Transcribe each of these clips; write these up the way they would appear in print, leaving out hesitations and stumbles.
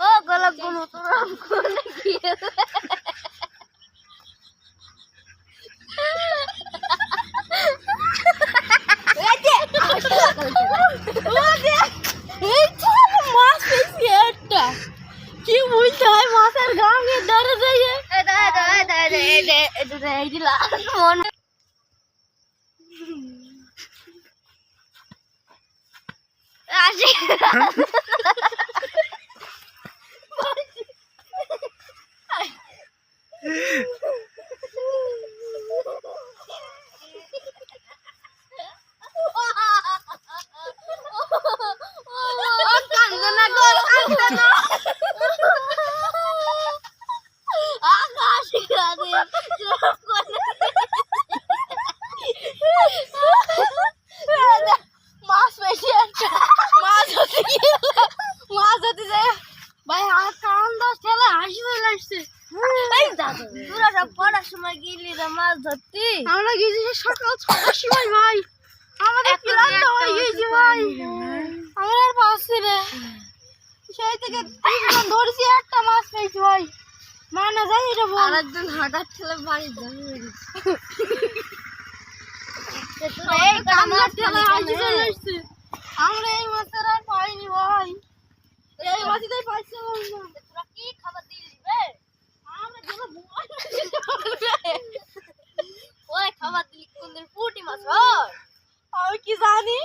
ও গলা গুলো তো রাম করে গিয়ে কি বুঝতে হয় মাছের গাঙে ধরে যাইয়ে মনে আসে মাছ বেশি একটা মাছ হতে মাছ হতে যায় ভাই আমার কান দাস ঠেলা হাসি চলে আসছে। তোরা সব পড়ার সময় গেলি রে মাছ ধরতে? আমরা গেছি সকাল 6টার সময় ভাই, আমাদের ক্লান্ত হয়ে গেছি ভাই, আমার আর পাচ্ছি রে, সেই থেকে 3 জন ধরছি, একটা মাছ পেয়েছি ভাই, মানে যাই এটা বল। আরেকজন হাঁটার ঠেলে বাড়ি ধরে আমরা এই মাছের আর পাইনি ভাই, এই মাছটাই পাইছিলাম না। তোরা কি খাবার দিলি রে? আমরা যেন ওই খাবার দিলি কোন দিন পুঁটি মাছ হয়? আমি কি জানি,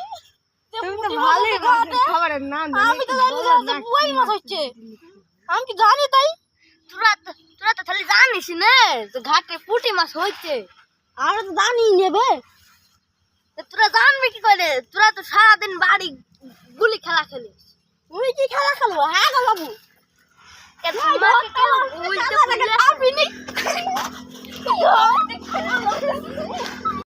খাবারের নাম আমি তো জানি যে পুঁই মাছ হচ্ছে, আমি কি জানি তাই? তোরা তো তাহলে জানিস না যে ঘাটে পুঁটি মাছ হচ্ছে? আমরা তো জানি নেবে, তোরা জানবি কি করে? তোরা তো সারাদিন বাড়ি গুলি খেলা খেলিস। তুই কি খেলা খেলবো? হ্যাঁ গো বাবু।